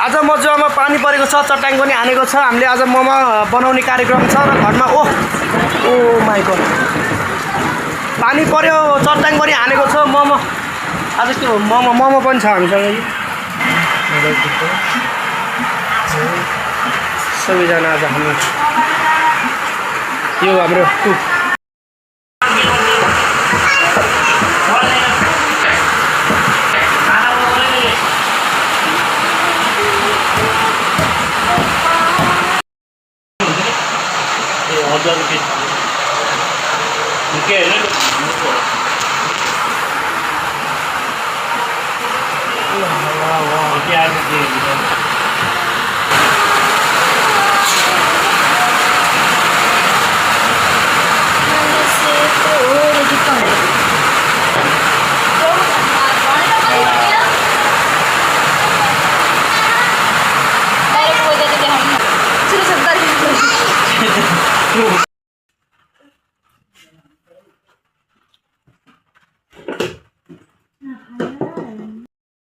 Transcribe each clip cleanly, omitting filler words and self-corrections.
आज मजुवामा पानी परेको छ, चट्याङ पनि हानेको छ। हामीले आज मोमो बनाउने कार्यक्रम छ र घरमा ओ माई गॉड पानी पर्यो, चट्याङ पनि हानेको छ। मोमो आज के हो, मोमो पनि छ हामीसँग। सबैजना आज हामी यो हाम्रो कुक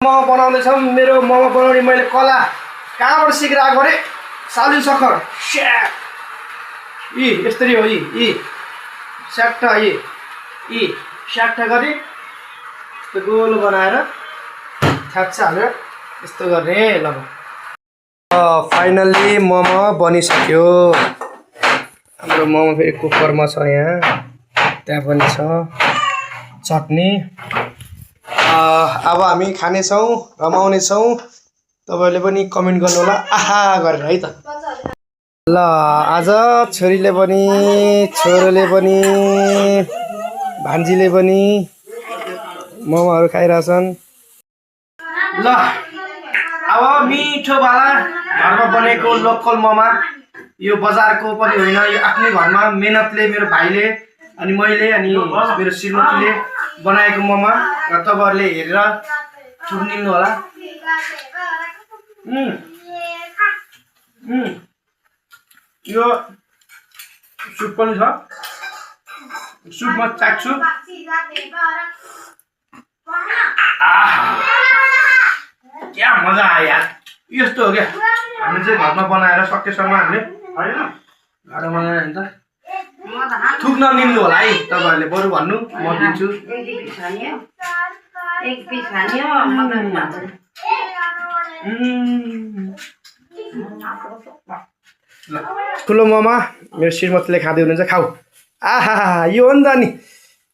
मोमो बनाउँदैछौँ। मेरो मोमो बनाउने मैले कला कहाँबाट सिकेर आएको अरे, सालु सखर यी यस्तरी हो। यी स्याक्टा यी स्याक्टा गरी यस्तो गोलो बनाएर थ्याच्च हालेर यस्तो गर्ने। ल फाइनल्ली मोमो बनिसक्यो। हाम्रो मोमो फेरि कुकरमा छ, यहाँ त्यहाँ पनि छ चटनी। अब हामी खानेछौँ, रमाउनेछौँ। तपाईँहरूले पनि कमेन्ट गर्नु होला आहा गरेर है त। ल आज छोरीले पनि, छोरोले पनि, भान्जीले पनि मोमोहरू खाइरहेछन्। ल अब मिठोवाला घरमा बनेको लोकल मोमो, यो बजारको पनि होइन, यो आफ्नै घरमा मेहनतले मेरो भाइले अनि मैले अनि मेरो श्रीमतीले बनाएको मोमो र तपाईँहरूले हेरेर चुनिदिनु होला। यो सुप पनि छ, सुपमा चाख्छु। क्या मजा आयो यार, यस्तो हो क्या। हामीले चाहिँ घरमा बनाएर सकेसम्म हामीले घरमा बनाएर नि त थुक नदिनु होला है तपाईँहरूले, बरु भन्नु म दिन्छु। ठुलो मोमो मेरो श्रीमतीले खाँदै हुनुहुन्छ, खाऊ। आहा यो हो नि त। नि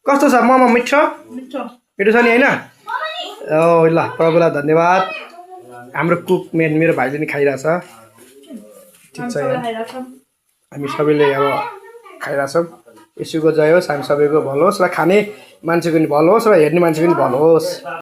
कस्तो छ मोमो, मिठो मिठो छ नि होइन? ओ ल प्रभुलाई धन्यवाद। हाम्रो कुक मेरो भाइले नि खाइरहेछ। ठिक छ, हामी सबैले अब खाइरहेछौँ। यसुको जय होस्, हामी सबैको भलो होस् र खाने मान्छेको पनि भलो होस् र हेर्ने मान्छेको पनि भलो होस्।